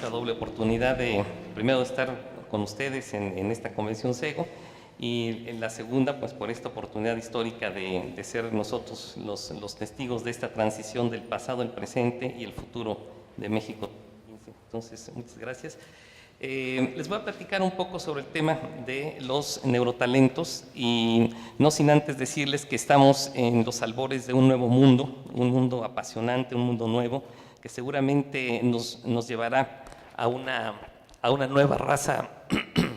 esta doble oportunidad de, primero, estar con ustedes en esta convención SEGO, y en la segunda, pues por esta oportunidad histórica de ser nosotros los testigos de esta transición del pasado, el presente y el futuro de México. Entonces, muchas gracias. Les voy a platicar un poco sobre el tema de los neurotalentos, y no sin antes decirles que estamos en los albores de un nuevo mundo, un mundo apasionante, un mundo nuevo, que seguramente nos llevará a una nueva raza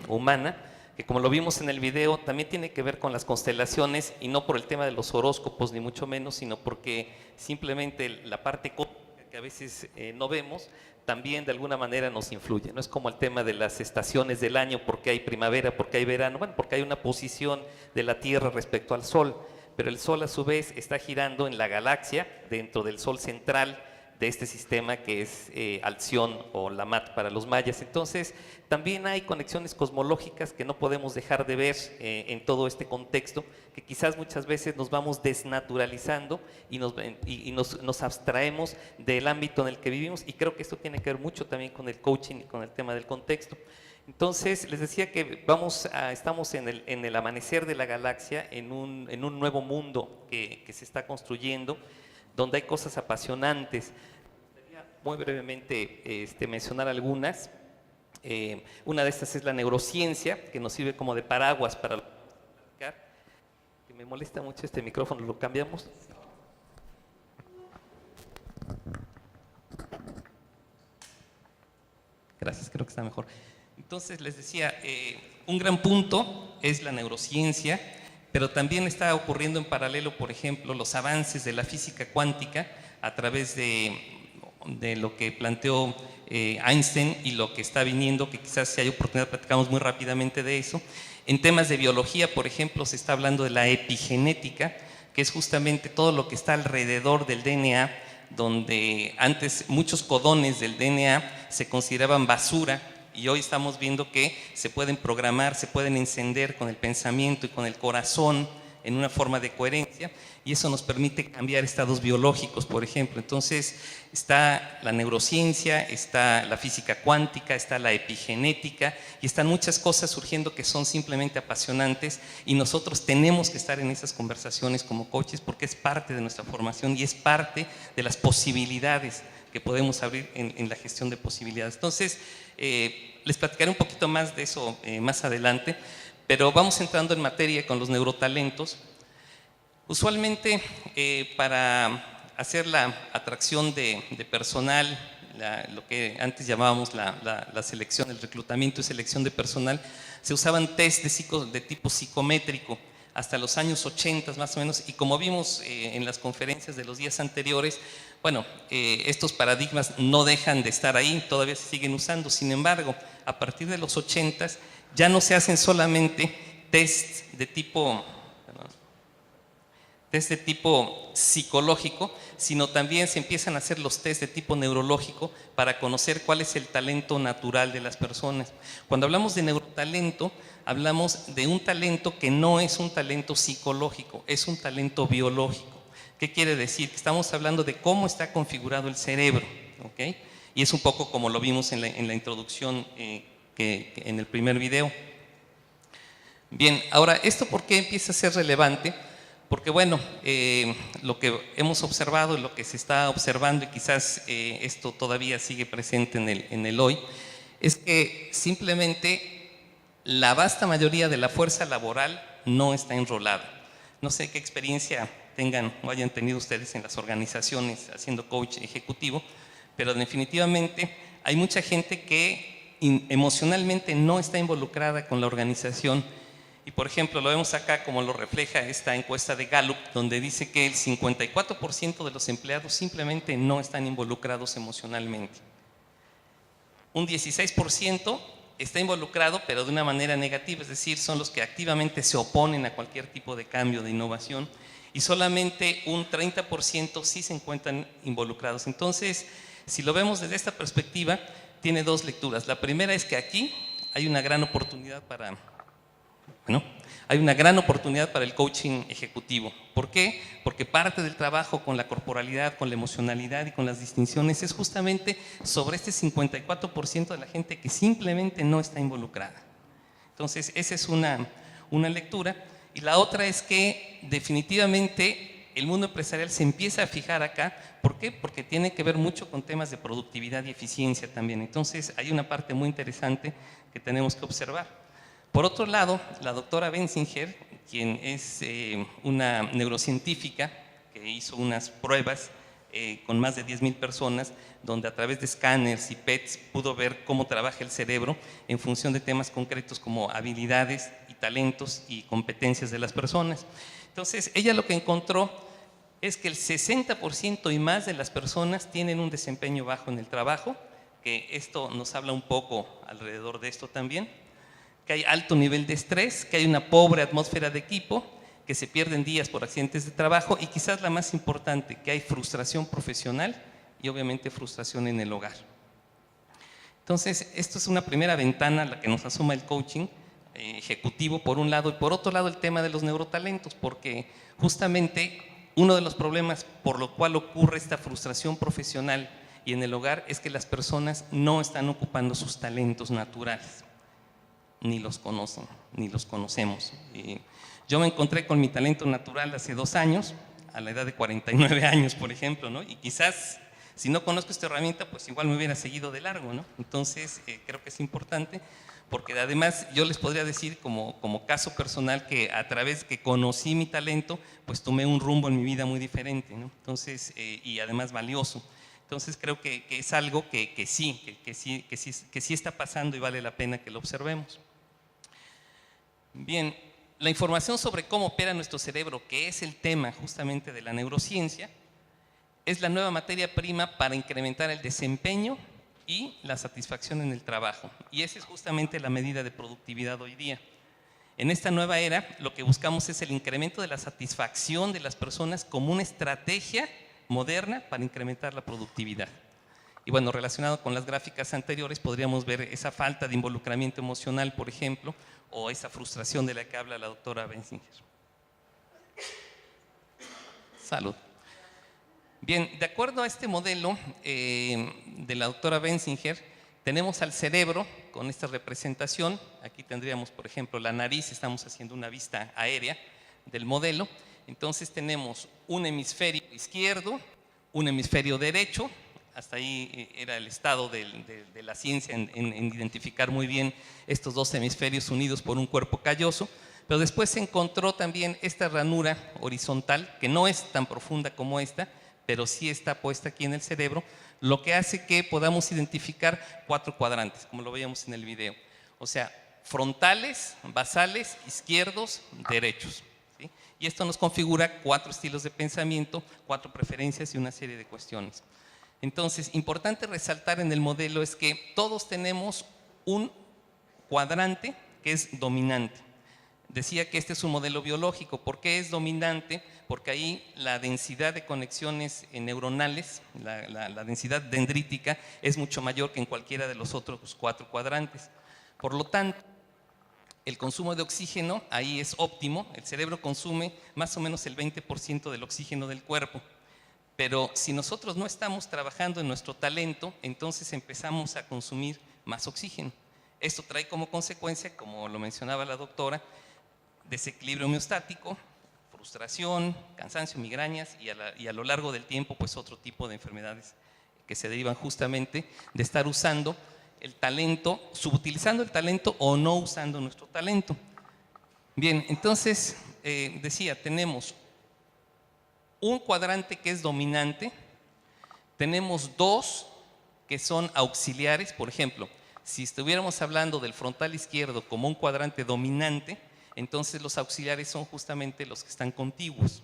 humana, que, como lo vimos en el video, también tiene que ver con las constelaciones, y no por el tema de los horóscopos ni mucho menos, sino porque simplemente la parte que a veces no vemos también de alguna manera nos influye. No es como el tema de las estaciones del año, porque hay primavera, porque hay verano, bueno, porque hay una posición de la Tierra respecto al Sol, pero el Sol a su vez está girando en la galaxia, dentro del Sol central de este sistema que es Alción o Lamat para los mayas. Entonces, también hay conexiones cosmológicas que no podemos dejar de ver en todo este contexto, que quizás muchas veces nos vamos desnaturalizando y nos abstraemos del ámbito en el que vivimos, y creo que esto tiene que ver mucho también con el coaching y con el tema del contexto. Entonces, les decía que estamos en el amanecer de la galaxia, en un nuevo mundo que se está construyendo, donde hay cosas apasionantes. Muy brevemente mencionar algunas. Una de estas es la neurociencia, que nos sirve como de paraguas para platicar. Que me molesta mucho este micrófono, ¿lo cambiamos? Gracias, creo que está mejor. Entonces, les decía, un gran punto es la neurociencia, pero también está ocurriendo en paralelo, por ejemplo, los avances de la física cuántica a través de lo que planteó Einstein, y lo que está viniendo, que quizás si hay oportunidad platicamos muy rápidamente de eso. En temas de biología, por ejemplo, se está hablando de la epigenética, que es justamente todo lo que está alrededor del DNA, donde antes muchos codones del DNA se consideraban basura, y hoy estamos viendo que se pueden programar, se pueden encender con el pensamiento y con el corazón en una forma de coherencia, y eso nos permite cambiar estados biológicos, por ejemplo. Entonces, está la neurociencia, está la física cuántica, está la epigenética, y están muchas cosas surgiendo que son simplemente apasionantes, y nosotros tenemos que estar en esas conversaciones como coaches, porque es parte de nuestra formación y es parte de las posibilidades que podemos abrir en la gestión de posibilidades. Entonces, les platicaré un poquito más de eso más adelante, pero vamos entrando en materia con los neurotalentos. Usualmente, para hacer la atracción de personal, lo que antes llamábamos la selección, el reclutamiento y selección de personal, se usaban test de tipo psicométrico hasta los años 80 más o menos, y como vimos en las conferencias de los días anteriores, bueno, estos paradigmas no dejan de estar ahí, todavía se siguen usando. Sin embargo, a partir de los 80 ya no se hacen solamente tests de tipo psicológico, sino también se empiezan a hacer los test de tipo neurológico para conocer cuál es el talento natural de las personas. Cuando hablamos de neurotalento, hablamos de un talento que no es un talento psicológico, es un talento biológico. ¿Qué quiere decir? Que estamos hablando de cómo está configurado el cerebro, ¿ok? Y es un poco como lo vimos en la introducción que en el primer video. Bien, ahora, ¿esto por qué empieza a ser relevante? Porque, bueno, lo que hemos observado y lo que se está observando, y quizás esto todavía sigue presente en el hoy, es que simplemente la vasta mayoría de la fuerza laboral no está enrolada. No sé qué experiencia tengan o hayan tenido ustedes en las organizaciones haciendo coach ejecutivo, pero definitivamente hay mucha gente que emocionalmente no está involucrada con la organización. Y, por ejemplo, lo vemos acá como lo refleja esta encuesta de Gallup, donde dice que el 54% de los empleados simplemente no están involucrados emocionalmente. Un 16% está involucrado, pero de una manera negativa, es decir, son los que activamente se oponen a cualquier tipo de cambio, de innovación, y solamente un 30% sí se encuentran involucrados. Entonces, si lo vemos desde esta perspectiva, tiene dos lecturas. La primera es que aquí hay una gran oportunidad para Bueno, hay una gran oportunidad para el coaching ejecutivo. ¿Por qué? Porque parte del trabajo con la corporalidad, con la emocionalidad y con las distinciones es justamente sobre este 54% de la gente que simplemente no está involucrada. Entonces, esa es una lectura. Y la otra es que definitivamente el mundo empresarial se empieza a fijar acá. ¿Por qué? Porque tiene que ver mucho con temas de productividad y eficiencia también. Entonces, hay una parte muy interesante que tenemos que observar. Por otro lado, la doctora Benzinger, quien es una neurocientífica que hizo unas pruebas con más de 10,000 personas, donde a través de escáneres y PETs pudo ver cómo trabaja el cerebro en función de temas concretos como habilidades y talentos y competencias de las personas. Entonces, ella lo que encontró es que el 60% y más de las personas tienen un desempeño bajo en el trabajo, que esto nos habla un poco alrededor de esto también, que hay alto nivel de estrés, que hay una pobre atmósfera de equipo, que se pierden días por accidentes de trabajo y quizás la más importante, que hay frustración profesional y obviamente frustración en el hogar. Entonces, esto es una primera ventana a la que nos asoma el coaching ejecutivo por un lado y por otro lado el tema de los neurotalentos, porque justamente uno de los problemas por lo cual ocurre esta frustración profesional y en el hogar es que las personas no están ocupando sus talentos naturales. Ni los conocen, ni los conocemos. Yo me encontré con mi talento natural hace 2 años, a la edad de 49 años, por ejemplo, ¿no? Y quizás, si no conozco esta herramienta, pues igual me hubiera seguido de largo, ¿no? Entonces, creo que es importante, porque además yo les podría decir como caso personal que a través que conocí mi talento, pues tomé un rumbo en mi vida muy diferente, ¿no? Entonces, y además valioso. Entonces creo que es algo que sí está pasando y vale la pena que lo observemos. Bien, la información sobre cómo opera nuestro cerebro, que es el tema justamente de la neurociencia, es la nueva materia prima para incrementar el desempeño y la satisfacción en el trabajo. Y esa es justamente la medida de productividad hoy día. En esta nueva era, lo que buscamos es el incremento de la satisfacción de las personas como una estrategia moderna para incrementar la productividad. Y bueno, relacionado con las gráficas anteriores, podríamos ver esa falta de involucramiento emocional, por ejemplo, o esa frustración de la que habla la doctora Benzinger. Salud. Bien, de acuerdo a este modelo de la doctora Benzinger, tenemos al cerebro con esta representación. Aquí tendríamos, por ejemplo, la nariz, estamos haciendo una vista aérea del modelo. Entonces tenemos un hemisferio izquierdo, un hemisferio derecho. Hasta ahí era el estado de la ciencia en identificar muy bien estos dos hemisferios unidos por un cuerpo calloso, pero después se encontró también esta ranura horizontal, que no es tan profunda como esta, pero sí está puesta aquí en el cerebro, lo que hace que podamos identificar 4 cuadrantes, como lo veíamos en el video. O sea, frontales, basales, izquierdos, derechos. ¿Sí? Y esto nos configura 4 estilos de pensamiento, 4 preferencias y una serie de cuestiones. Entonces, importante resaltar en el modelo es que todos tenemos un cuadrante que es dominante. Decía que este es un modelo biológico. ¿Por qué es dominante? Porque ahí la densidad de conexiones neuronales, la densidad dendrítica es mucho mayor que en cualquiera de los otros 4 cuadrantes. Por lo tanto, el consumo de oxígeno ahí es óptimo. El cerebro consume más o menos el 20% del oxígeno del cuerpo. Pero si nosotros no estamos trabajando en nuestro talento, entonces empezamos a consumir más oxígeno. Esto trae como consecuencia, como lo mencionaba la doctora, desequilibrio homeostático, frustración, cansancio, migrañas y a lo largo del tiempo pues otro tipo de enfermedades que se derivan justamente de estar usando el talento, subutilizando el talento o no usando nuestro talento. Bien, entonces decía, tenemos un cuadrante que es dominante, tenemos 2 que son auxiliares. Por ejemplo, si estuviéramos hablando del frontal izquierdo como un cuadrante dominante, entonces los auxiliares son justamente los que están contiguos.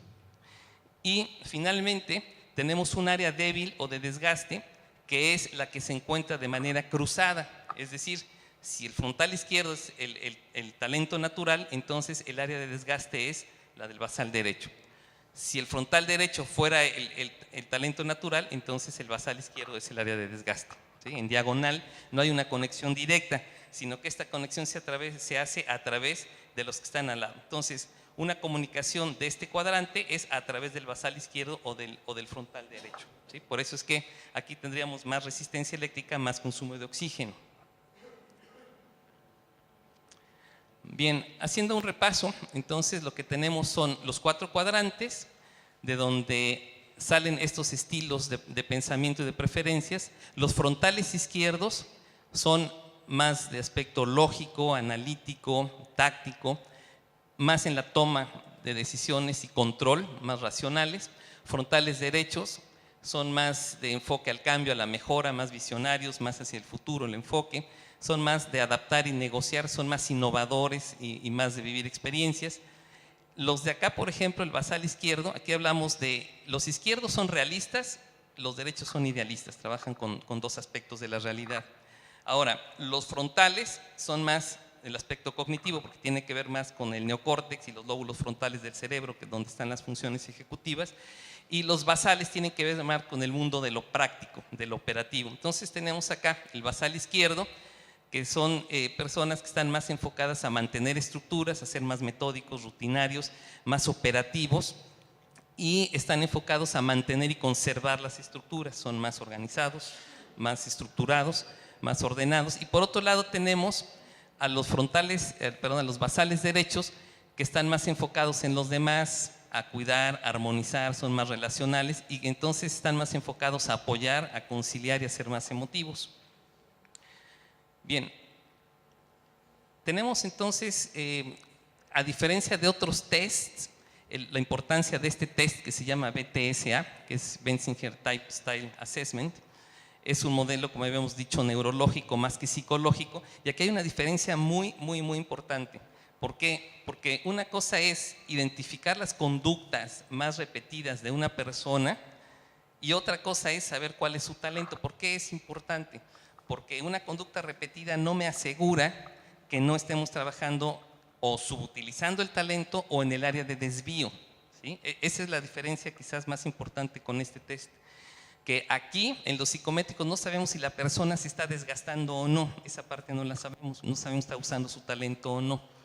Y finalmente tenemos un área débil o de desgaste que es la que se encuentra de manera cruzada, es decir, si el frontal izquierdo es el talento natural, entonces el área de desgaste es la del basal derecho. Si el frontal derecho fuera el talento natural, entonces el basal izquierdo es el área de desgaste. ¿Sí? En diagonal no hay una conexión directa. sino que esta conexión se hace a través de los que están al lado. Entonces, una comunicación de este cuadrante es a través del basal izquierdo o del frontal derecho, ¿sí? Por eso es que aquí tendríamos más resistencia eléctrica, más consumo de oxígeno. Bien, haciendo un repaso, entonces lo que tenemos son los 4 cuadrantes, de donde salen estos estilos de pensamiento y de preferencias. Los frontales izquierdos son más de aspecto lógico, analítico, táctico, más en la toma de decisiones y control, más racionales. Frontales derechos son más de enfoque al cambio, a la mejora, más visionarios, más hacia el futuro el enfoque. Son más de adaptar y negociar, son más innovadores y más de vivir experiencias. Los de acá, por ejemplo, el basal izquierdo, aquí hablamos de los izquierdos son realistas, los derechos son idealistas, trabajan con 2 aspectos de la realidad. Ahora, los frontales son más el aspecto cognitivo, porque tiene que ver más con el neocórtex y los lóbulos frontales del cerebro, que es donde están las funciones ejecutivas, y los basales tienen que ver más con el mundo de lo práctico, de lo operativo. Entonces tenemos acá el basal izquierdo, que son personas que están más enfocadas a mantener estructuras, a ser más metódicos, rutinarios, más operativos, y están enfocados a mantener y conservar las estructuras, son más organizados, más estructurados, más ordenados. Y por otro lado tenemos a los a los basales derechos, que están más enfocados en los demás, a cuidar, a armonizar, son más relacionales y entonces están más enfocados a apoyar, a conciliar y a ser más emotivos. Bien, tenemos entonces, a diferencia de otros tests, la importancia de este test que se llama BTSA, que es Benzinger Type Style Assessment, es un modelo, como habíamos dicho, neurológico más que psicológico, y aquí hay una diferencia muy importante. ¿Por qué? Porque una cosa es identificar las conductas más repetidas de una persona y otra cosa es saber cuál es su talento. ¿Por qué es importante? Porque una conducta repetida no me asegura que no estemos trabajando o subutilizando el talento o en el área de desvío, ¿sí? Esa es la diferencia quizás más importante con este test. Que aquí en los psicométricos no sabemos si la persona se está desgastando o no, esa parte no la sabemos, no sabemos si está usando su talento o no.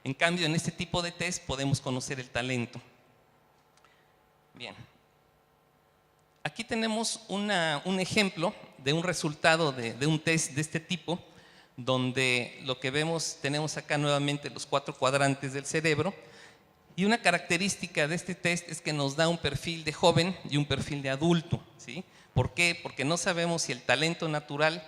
En cambio, en este tipo de test podemos conocer el talento. Bien. Aquí tenemos un ejemplo de un resultado de un test de este tipo, donde lo que vemos, tenemos acá nuevamente los 4 cuadrantes del cerebro, y una característica de este test es que nos da un perfil de joven y un perfil de adulto, ¿sí? ¿Por qué? Porque no sabemos si el talento natural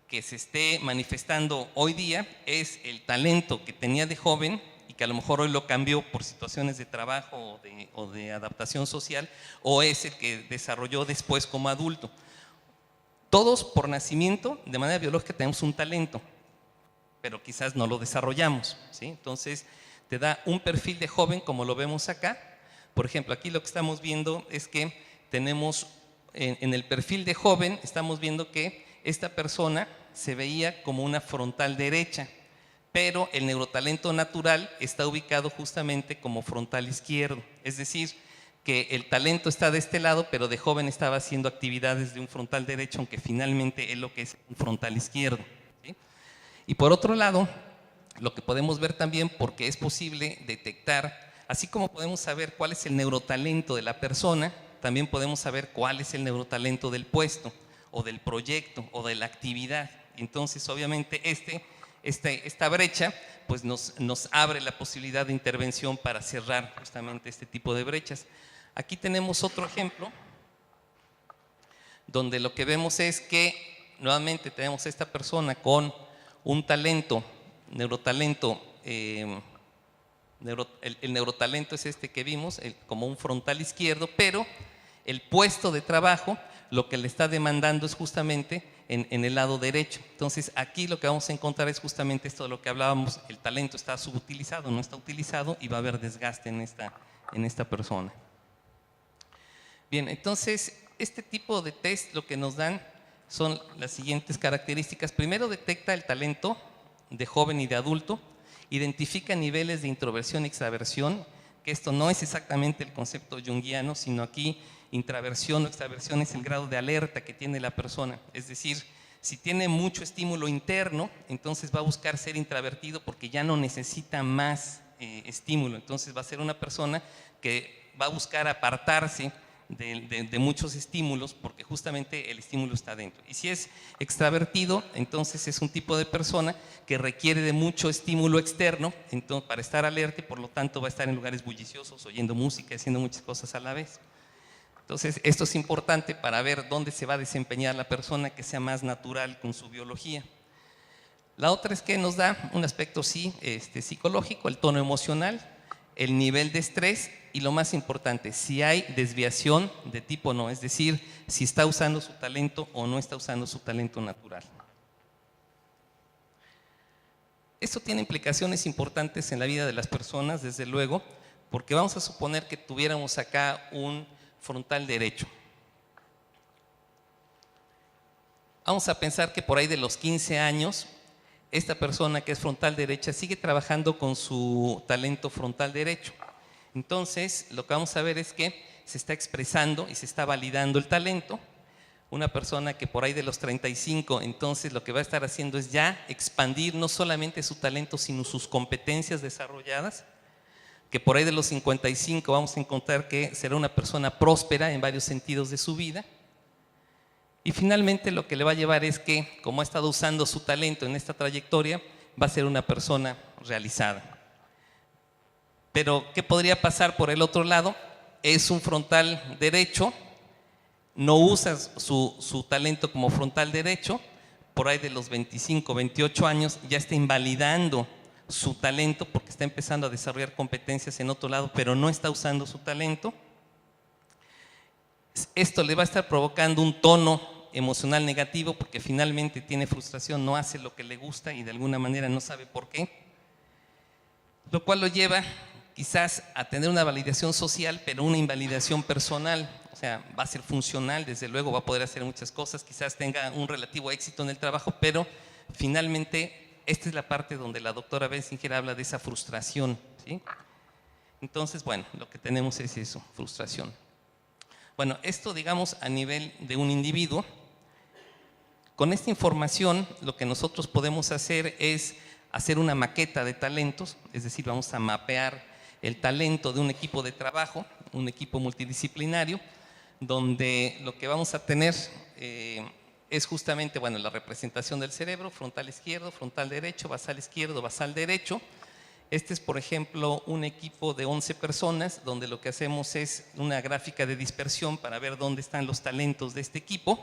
que se esté manifestando hoy día es el talento que tenía de joven y que a lo mejor hoy lo cambió por situaciones de trabajo o de adaptación social, o es el que desarrolló después como adulto. Todos por nacimiento, de manera biológica, tenemos un talento, pero quizás no lo desarrollamos, ¿sí? Entonces te da un perfil de joven como lo vemos acá. Por ejemplo, aquí lo que estamos viendo es que tenemos en el perfil de joven, estamos viendo que esta persona se veía como una frontal derecha, pero el neurotalento natural está ubicado justamente como frontal izquierdo. Es decir, que el talento está de este lado, pero de joven estaba haciendo actividades de un frontal derecho, aunque finalmente es lo que es un frontal izquierdo, ¿sí? Y por otro lado, lo que podemos ver también, porque es posible detectar, así como podemos saber cuál es el neurotalento de la persona, también podemos saber cuál es el neurotalento del puesto, o del proyecto, o de la actividad. Entonces, obviamente, esta brecha pues nos abre la posibilidad de intervención para cerrar justamente este tipo de brechas. Aquí tenemos otro ejemplo, donde lo que vemos es que nuevamente tenemos a esta persona con un talento, neurotalento, el neurotalento es este que vimos, como un frontal izquierdo, pero el puesto de trabajo lo que le está demandando es justamente en el lado derecho. Entonces aquí lo que vamos a encontrar es justamente esto de lo que hablábamos, el talento está subutilizado, no está utilizado y va a haber desgaste en esta persona. Bien, entonces este tipo de test lo que nos dan son las siguientes características. Primero, detecta el talento de joven y de adulto, identifica niveles de introversión y extraversión, que esto no es exactamente el concepto junguiano, sino aquí intraversión o extraversión es el grado de alerta que tiene la persona. Es decir, Si tiene mucho estímulo interno, entonces va a buscar ser introvertido porque ya no necesita más estímulo. Entonces va a ser una persona que va a buscar apartarse de muchos estímulos porque justamente el estímulo está dentro. Y si es extravertido, entonces es un tipo de persona que requiere de mucho estímulo externo entonces, para estar alerta, y por lo tanto va a estar en lugares bulliciosos, oyendo música, haciendo muchas cosas a la vez. Entonces esto es importante para ver dónde se va a desempeñar la persona, que sea más natural con su biología. La otra es que nos da un aspecto psicológico, el tono emocional, el nivel de estrés y lo más importante, si hay desviación de tipo no, es decir, si está usando su talento o no está usando su talento natural. Esto tiene implicaciones importantes en la vida de las personas, desde luego, porque vamos a suponer que tuviéramos acá un frontal derecho. Vamos a pensar que por ahí de los 15 años, esta persona que es frontal derecha sigue trabajando con su talento frontal derecho. Entonces, lo que vamos a ver es que se está expresando y se está validando el talento. Una persona que por ahí de los 35, entonces lo que va a estar haciendo es ya expandir no solamente su talento, sino sus competencias desarrolladas. Que por ahí de los 55 vamos a encontrar que será una persona próspera en varios sentidos de su vida. Y finalmente lo que le va a llevar es que, como ha estado usando su talento en esta trayectoria, va a ser una persona realizada. Pero, ¿qué podría pasar por el otro lado? Es un frontal derecho, no usa su talento como frontal derecho, por ahí de los 25, 28 años ya está invalidando su talento porque está empezando a desarrollar competencias en otro lado, pero no está usando su talento. Esto le va a estar provocando un tono emocional negativo porque finalmente tiene frustración, no hace lo que le gusta y de alguna manera no sabe por qué, lo cual lo lleva quizás a tener una validación social, pero una invalidación personal. O sea, va a ser funcional, desde luego va a poder hacer muchas cosas, quizás tenga un relativo éxito en el trabajo, pero finalmente esta es la parte donde la doctora Benzinger habla de esa frustración, ¿sí? Entonces, bueno, lo que tenemos es eso, frustración. Bueno, esto digamos a nivel de un individuo. Con esta información lo que nosotros podemos hacer es hacer una maqueta de talentos, es decir, vamos a mapear el talento de un equipo de trabajo, un equipo multidisciplinario, donde lo que vamos a tener es justamente, bueno, la representación del cerebro, frontal izquierdo, frontal derecho, basal izquierdo, basal derecho. Este es, por ejemplo, un equipo de 11 personas, donde lo que hacemos es una gráfica de dispersión para ver dónde están los talentos de este equipo.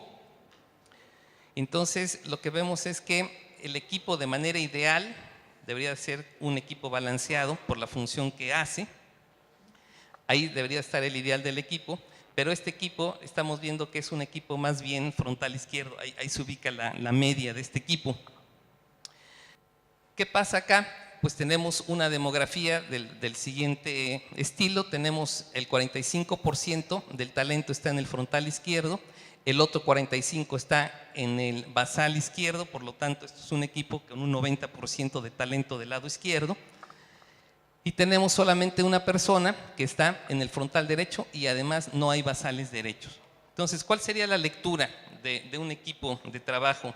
Entonces, lo que vemos es que el equipo de manera ideal debería ser un equipo balanceado por la función que hace. Ahí debería estar el ideal del equipo, pero este equipo estamos viendo que es un equipo más bien frontal izquierdo, ahí se ubica la media de este equipo. ¿Qué pasa acá? Pues tenemos una demografía del siguiente estilo, tenemos el 45% del talento está en el frontal izquierdo, el otro 45% está en el basal izquierdo, por lo tanto esto es un equipo con un 90% de talento del lado izquierdo. Y tenemos solamente una persona que está en el frontal derecho y además no hay basales derechos. Entonces, ¿cuál sería la lectura de un equipo de trabajo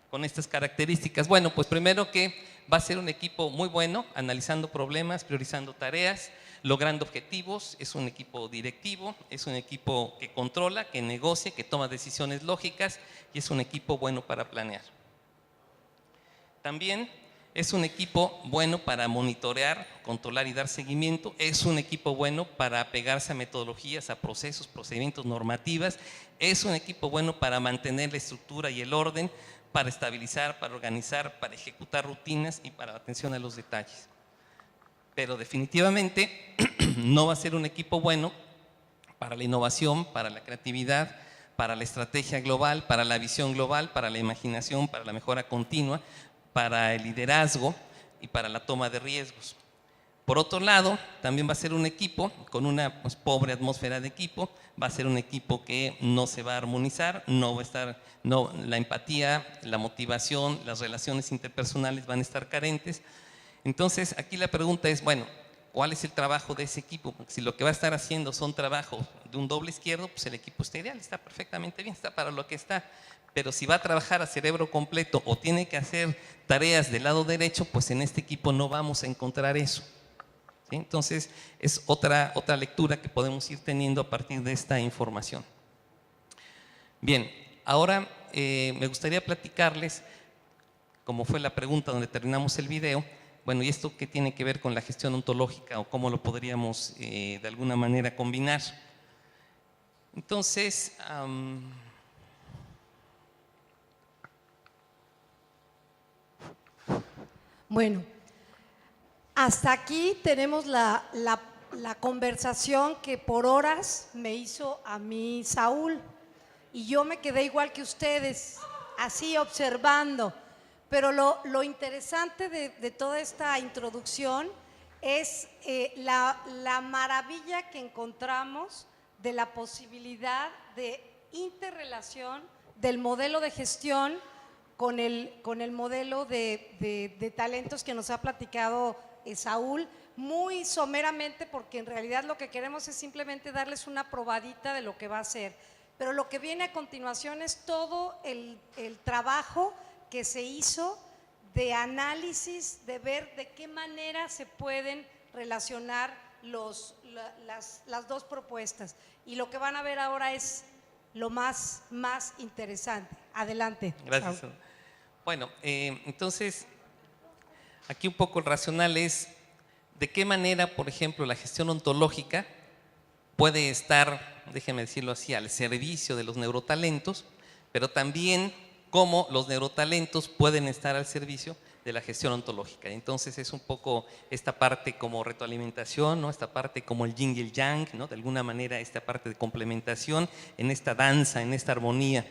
con estas características? Bueno, pues primero que va a ser un equipo muy bueno, analizando problemas, priorizando tareas, logrando objetivos, es un equipo directivo, es un equipo que controla, que negocia, que toma decisiones lógicas y es un equipo bueno para planear. También es un equipo bueno para monitorear, controlar y dar seguimiento. Es un equipo bueno para apegarse a metodologías, a procesos, procedimientos, normativas. Es un equipo bueno para mantener la estructura y el orden, para estabilizar, para organizar, para ejecutar rutinas y para la atención a los detalles. Pero definitivamente no va a ser un equipo bueno para la innovación, para la creatividad, para la estrategia global, para la visión global, para la imaginación, para la mejora continua, para el liderazgo y para la toma de riesgos. Por otro lado, también va a ser un equipo con una pobre atmósfera de equipo, va a ser un equipo que no se va a armonizar, no va a estar, la empatía, la motivación, las relaciones interpersonales van a estar carentes. Entonces, aquí la pregunta es, bueno, ¿cuál es el trabajo de ese equipo? Porque si lo que va a estar haciendo son trabajos de un doble izquierdo, pues el equipo está ideal, está perfectamente bien, está para lo que está. Pero si va a trabajar a cerebro completo o tiene que hacer tareas del lado derecho, pues en este equipo no vamos a encontrar eso. ¿Sí? Entonces, es otra lectura que podemos ir teniendo a partir de esta información. Bien, ahora me gustaría platicarles, como fue la pregunta donde terminamos el video, bueno, ¿y esto qué tiene que ver con la gestión ontológica o cómo lo podríamos de alguna manera combinar? Entonces, bueno, hasta aquí tenemos la conversación que por horas me hizo a mí Saúl, y yo me quedé igual que ustedes, así observando. Pero lo interesante de toda esta introducción es la maravilla que encontramos de la posibilidad de interrelación del modelo de gestión con el modelo de talentos que nos ha platicado Saúl, muy someramente, porque en realidad lo que queremos es simplemente darles una probadita de lo que va a ser. Pero lo que viene a continuación es todo el trabajo que se hizo de análisis, de ver de qué manera se pueden relacionar las dos propuestas. Y lo que van a ver ahora es lo más interesante. Adelante. Gracias. Saúl. Bueno, entonces, aquí un poco el racional es de qué manera, por ejemplo, la gestión ontológica puede estar, déjeme decirlo así, al servicio de los neurotalentos, pero también cómo los neurotalentos pueden estar al servicio de la gestión ontológica. Entonces es un poco esta parte como retroalimentación, ¿no? Esta parte como el yin y el yang, ¿no? De alguna manera esta parte de complementación en esta danza, en esta armonía.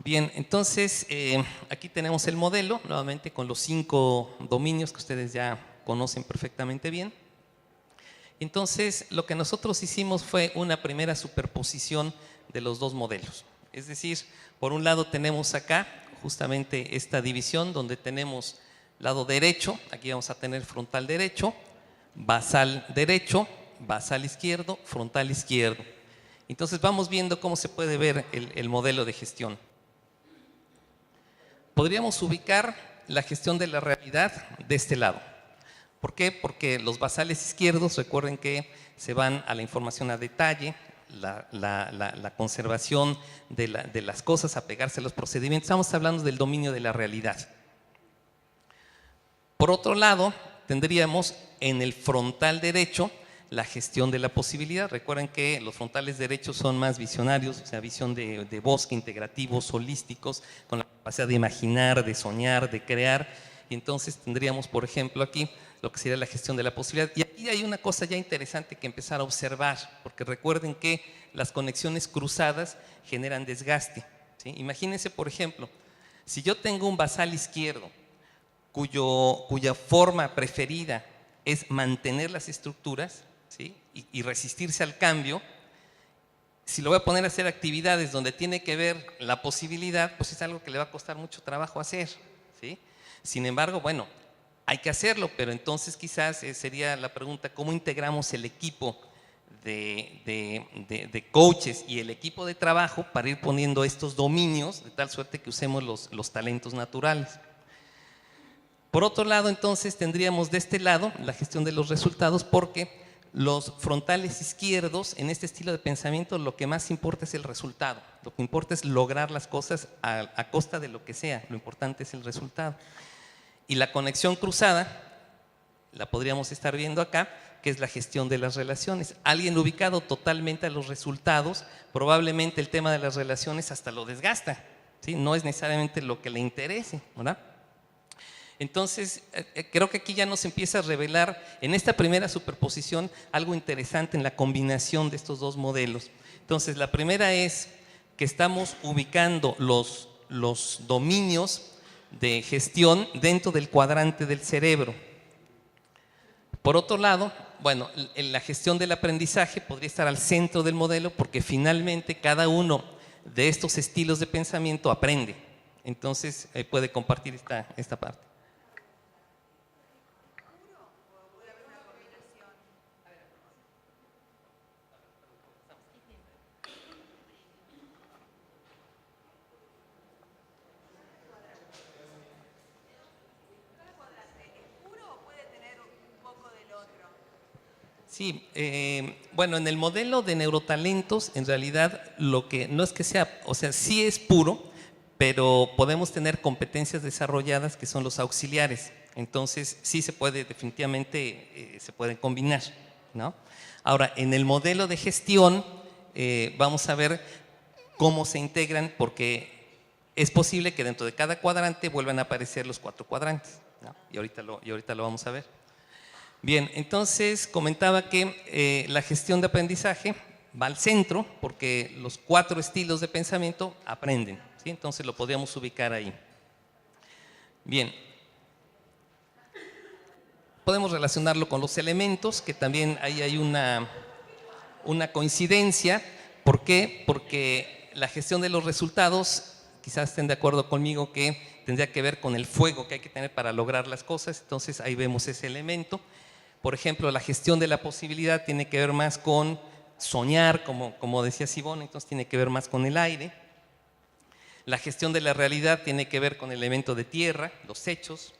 Bien, entonces aquí tenemos el modelo, nuevamente con los 5 dominios que ustedes ya conocen perfectamente bien. Entonces, lo que nosotros hicimos fue una primera superposición de los dos modelos. Es decir, por un lado tenemos acá justamente esta división donde tenemos lado derecho, aquí vamos a tener frontal derecho, basal derecho, basal izquierdo, frontal izquierdo. Entonces vamos viendo cómo se puede ver el modelo de gestión. Podríamos ubicar la gestión de la realidad de este lado. ¿Por qué? Porque los basales izquierdos, recuerden que se van a la información a detalle, la conservación de las cosas, apegarse a los procedimientos. Estamos hablando del dominio de la realidad. Por otro lado, tendríamos en el frontal derecho la gestión de la posibilidad. Recuerden que los frontales derechos son más visionarios, o sea, visión de bosque, integrativos, holísticos, con la capacidad de imaginar, de soñar, de crear. Y entonces tendríamos, por ejemplo, aquí lo que sería la gestión de la posibilidad. Y aquí hay una cosa ya interesante que empezar a observar, porque recuerden que las conexiones cruzadas generan desgaste, ¿sí? Imagínense, por ejemplo, si yo tengo un basal izquierdo cuya forma preferida es mantener las estructuras, ¿sí? y resistirse al cambio, si lo voy a poner a hacer actividades donde tiene que ver la posibilidad, pues es algo que le va a costar mucho trabajo hacer, ¿sí? Sin embargo, bueno, hay que hacerlo, pero entonces quizás sería la pregunta, ¿cómo integramos el equipo de coaches y el equipo de trabajo para ir poniendo estos dominios de tal suerte que usemos los talentos naturales? Por otro lado, entonces, tendríamos de este lado la gestión de los resultados, porque los frontales izquierdos, en este estilo de pensamiento, lo que más importa es el resultado. Lo que importa es lograr las cosas a costa de lo que sea. Lo importante es el resultado. Y la conexión cruzada, la podríamos estar viendo acá, que es la gestión de las relaciones. Alguien ubicado totalmente a los resultados, probablemente el tema de las relaciones hasta lo desgasta, ¿sí? No es necesariamente lo que le interese, ¿verdad? Entonces, creo que aquí ya nos empieza a revelar en esta primera superposición algo interesante en la combinación de estos dos modelos. Entonces, la primera es que estamos ubicando los dominios de gestión dentro del cuadrante del cerebro. Por otro lado, bueno, la gestión del aprendizaje podría estar al centro del modelo porque finalmente cada uno de estos estilos de pensamiento aprende. Entonces, puede compartir esta parte. Sí, bueno, en el modelo de neurotalentos, en realidad lo que no es que sea, o sea, sí es puro, pero podemos tener competencias desarrolladas que son los auxiliares. Entonces, sí se puede, definitivamente, se pueden combinar, ¿no? Ahora, en el modelo de gestión, vamos a ver cómo se integran, porque es posible que dentro de cada cuadrante vuelvan a aparecer los 4 cuadrantes, ¿no? Y ahorita lo vamos a ver. Bien, entonces comentaba que la gestión de aprendizaje va al centro porque los 4 estilos de pensamiento aprenden, ¿sí? Entonces lo podríamos ubicar ahí. Bien, podemos relacionarlo con los elementos, que también ahí hay una coincidencia. ¿Por qué? Porque la gestión de los resultados, quizás estén de acuerdo conmigo que tendría que ver con el fuego que hay que tener para lograr las cosas, entonces ahí vemos ese elemento. Por ejemplo, la gestión de la posibilidad tiene que ver más con soñar, como decía Sibón, entonces tiene que ver más con el aire. La gestión de la realidad tiene que ver con el elemento de tierra, los hechos.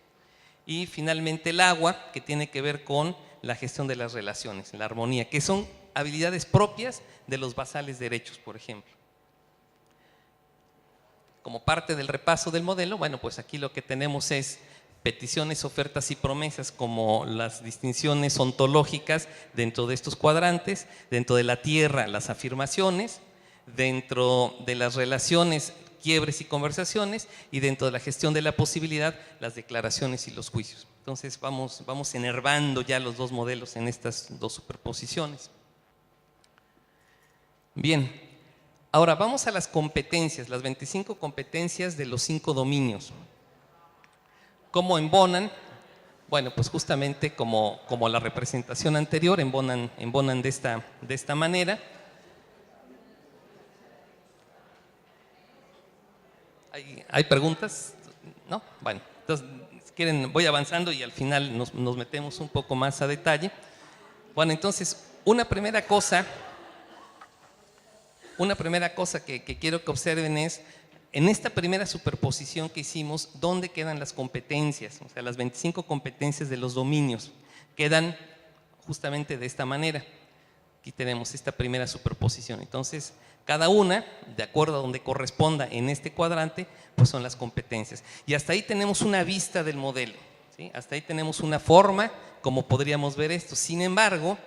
Y finalmente el agua, que tiene que ver con la gestión de las relaciones, la armonía, que son habilidades propias de los basales derechos, por ejemplo. Como parte del repaso del modelo, bueno, pues aquí lo que tenemos es peticiones, ofertas y promesas como las distinciones ontológicas dentro de estos cuadrantes, dentro de la tierra las afirmaciones, dentro de las relaciones quiebres y conversaciones y dentro de la gestión de la posibilidad las declaraciones y los juicios. Entonces vamos enervando ya los 2 modelos en estas 2 superposiciones. Bien, ahora vamos a las competencias, las 25 competencias de los 5 dominios. ¿Cómo embonan? Bueno, pues justamente como la representación anterior, embonan de esta manera. ¿Hay preguntas? ¿No? Bueno, entonces, si quieren, voy avanzando y al final nos metemos un poco más a detalle. Bueno, entonces, una primera cosa que quiero que observen es, en esta primera superposición que hicimos, ¿dónde quedan las competencias? O sea, las 25 competencias de los dominios quedan justamente de esta manera. Aquí tenemos esta primera superposición. Entonces, cada una, de acuerdo a donde corresponda en este cuadrante, pues son las competencias. Y hasta ahí tenemos una vista del modelo, ¿sí? Hasta ahí tenemos una forma como podríamos ver esto. Sin embargo,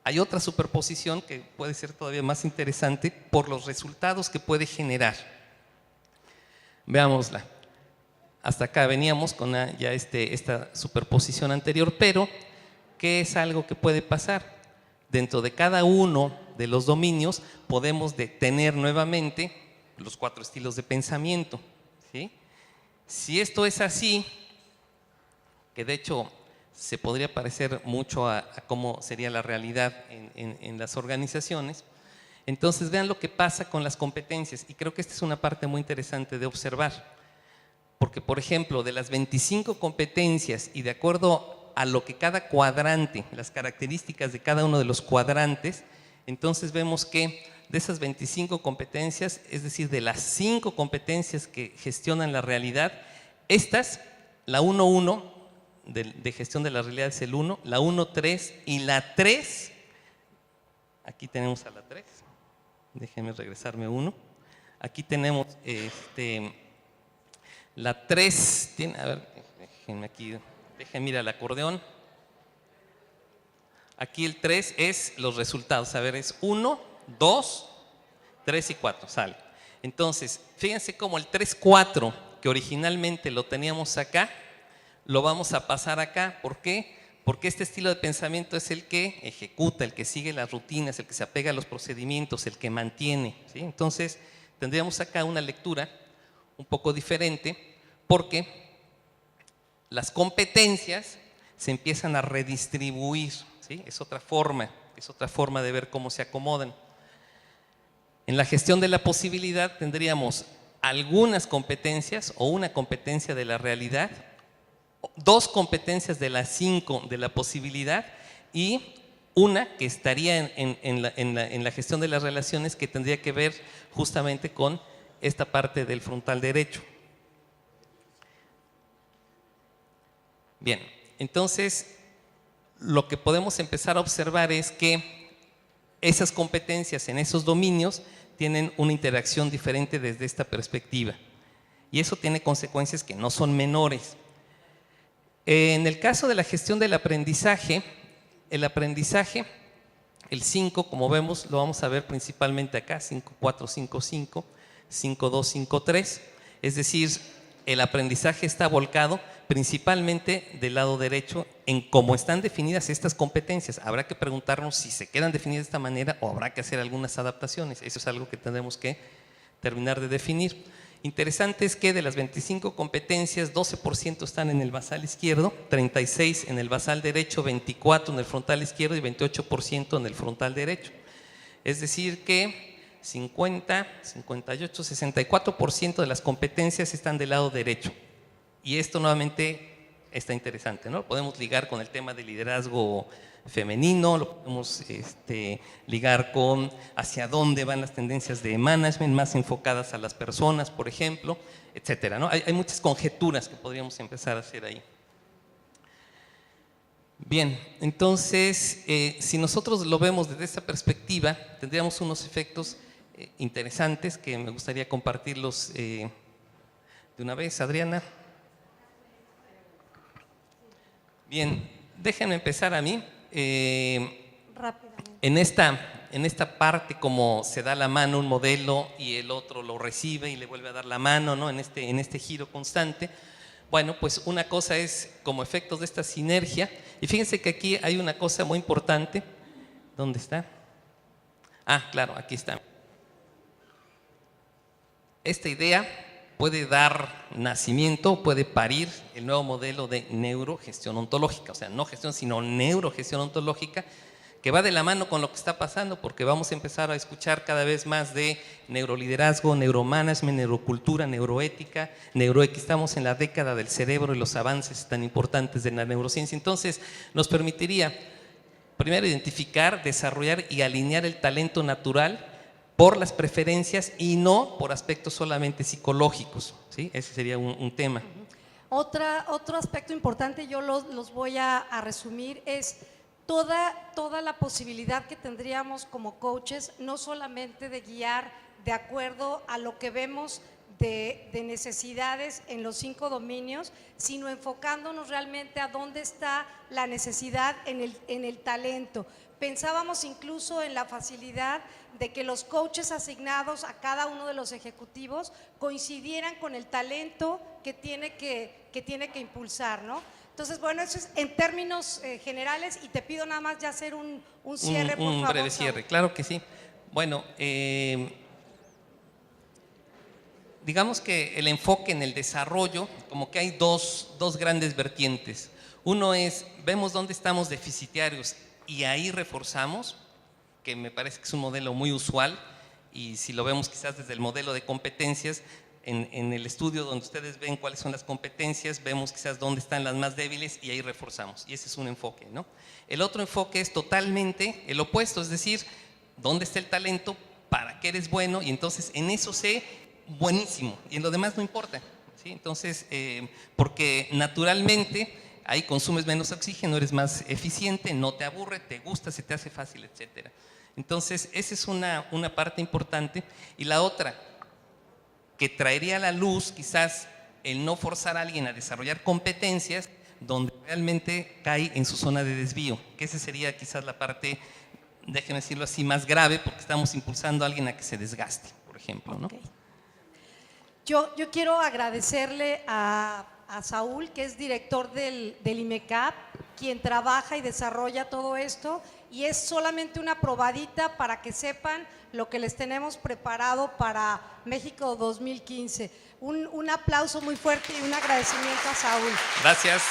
hay otra superposición que puede ser todavía más interesante por los resultados que puede generar. Veámosla. Hasta acá veníamos con ya esta superposición anterior, pero ¿qué es algo que puede pasar? Dentro de cada uno de los dominios podemos tener nuevamente los 4 estilos de pensamiento, ¿sí? Si esto es así, que de hecho se podría parecer mucho a cómo sería la realidad en las organizaciones, entonces vean lo que pasa con las competencias, y creo que esta es una parte muy interesante de observar, porque por ejemplo, de las 25 competencias y de acuerdo a lo que cada cuadrante, las características de cada uno de los cuadrantes, entonces vemos que de esas 25 competencias, es decir, de las 5 competencias que gestionan la realidad, estas, la 1.1 de gestión de la realidad es el 1, la 1.3 y la 3, aquí tenemos a la 3, déjenme regresarme 1, aquí tenemos la 3, a ver, déjenme mirar el acordeón. Aquí el 3 es los resultados, a ver, es 1, 2, 3 y 4, sale. Entonces, fíjense cómo el 3, 4, que originalmente lo teníamos acá, lo vamos a pasar acá. ¿Por qué? Porque este estilo de pensamiento es el que ejecuta, el que sigue las rutinas, el que se apega a los procedimientos, el que mantiene, ¿sí? Entonces, tendríamos acá una lectura un poco diferente, porque las competencias se empiezan a redistribuir, ¿sí? Es otra forma de ver cómo se acomodan. En la gestión de la posibilidad tendríamos algunas competencias o una competencia de la realidad, 2 competencias de las 5 de la posibilidad y una que estaría en la gestión de las relaciones, que tendría que ver justamente con esta parte del frontal derecho. Bien, entonces lo que podemos empezar a observar es que esas competencias en esos dominios tienen una interacción diferente desde esta perspectiva. Y eso tiene consecuencias que no son menores. En el caso de la gestión del aprendizaje, el 5, como vemos, lo vamos a ver principalmente acá, 5-4-5-5, 5-2-5-3, es decir, el aprendizaje está volcado principalmente del lado derecho en cómo están definidas estas competencias. Habrá que preguntarnos si se quedan definidas de esta manera o habrá que hacer algunas adaptaciones. Eso es algo que tendremos que terminar de definir. Interesante es que de las 25 competencias, 12% están en el basal izquierdo, 36 en el basal derecho, 24 en el frontal izquierdo y 28% en el frontal derecho. Es decir que 50, 58, 64% de las competencias están del lado derecho. Y esto nuevamente está interesante, ¿no? Lo podemos ligar con el tema de liderazgo femenino, lo podemos ligar con hacia dónde van las tendencias de management más enfocadas a las personas, por ejemplo, etcétera, ¿no? Hay muchas conjeturas que podríamos empezar a hacer ahí. Bien, entonces, si nosotros lo vemos desde esta perspectiva, tendríamos unos efectos interesantes que me gustaría compartirlos de una vez. Adriana. Bien, déjenme empezar a mí. En esta parte, como se da la mano un modelo y el otro lo recibe y le vuelve a dar la mano, ¿no? en este giro constante, bueno, pues una cosa es como efectos de esta sinergia. Y fíjense que aquí hay una cosa muy importante. ¿Dónde está? Ah, claro, aquí está. Esta idea puede dar nacimiento, puede parir el nuevo modelo de neurogestión ontológica, o sea, no gestión, sino neurogestión ontológica, que va de la mano con lo que está pasando, porque vamos a empezar a escuchar cada vez más de neuroliderazgo, neuromanagement, neurocultura, neuroética, neuroequis. Estamos en la década del cerebro y los avances tan importantes de la neurociencia. Entonces, nos permitiría primero identificar, desarrollar y alinear el talento natural por las preferencias y no por aspectos solamente psicológicos, ¿sí? Ese sería un tema. Otro aspecto importante, yo los voy a resumir, es toda la posibilidad que tendríamos como coaches, no solamente de guiar de acuerdo a lo que vemos de necesidades en los 5 dominios, sino enfocándonos realmente a dónde está la necesidad en el talento. Pensábamos incluso en la facilidad de que los coaches asignados a cada uno de los ejecutivos coincidieran con el talento que tiene que impulsar, ¿no? Entonces, bueno, eso es en términos generales, y te pido nada más ya hacer un cierre, por favor. Un breve cierre, claro que sí. Bueno, digamos que el enfoque en el desarrollo, como que hay dos grandes vertientes. Uno es, vemos dónde estamos deficitarios y ahí reforzamos, que me parece que es un modelo muy usual, y si lo vemos quizás desde el modelo de competencias, en el estudio donde ustedes ven cuáles son las competencias, vemos quizás dónde están las más débiles y ahí reforzamos, y ese es un enfoque, ¿no? El otro enfoque es totalmente el opuesto, es decir, dónde está el talento, para qué eres bueno, y entonces en eso sé buenísimo, y en lo demás no importa, ¿sí? Entonces, porque naturalmente ahí consumes menos oxígeno, eres más eficiente, no te aburre, te gusta, se te hace fácil, etcétera. Entonces, esa es una parte importante. Y la otra, que traería a la luz quizás el no forzar a alguien a desarrollar competencias donde realmente cae en su zona de desvío, que esa sería quizás la parte, déjenme decirlo así, más grave, porque estamos impulsando a alguien a que se desgaste, por ejemplo, ¿no? Okay. Yo quiero agradecerle a Saúl, que es director del IMECAP, quien trabaja y desarrolla todo esto, y es solamente una probadita para que sepan lo que les tenemos preparado para México 2015. Un aplauso muy fuerte y un agradecimiento a Saúl. Gracias.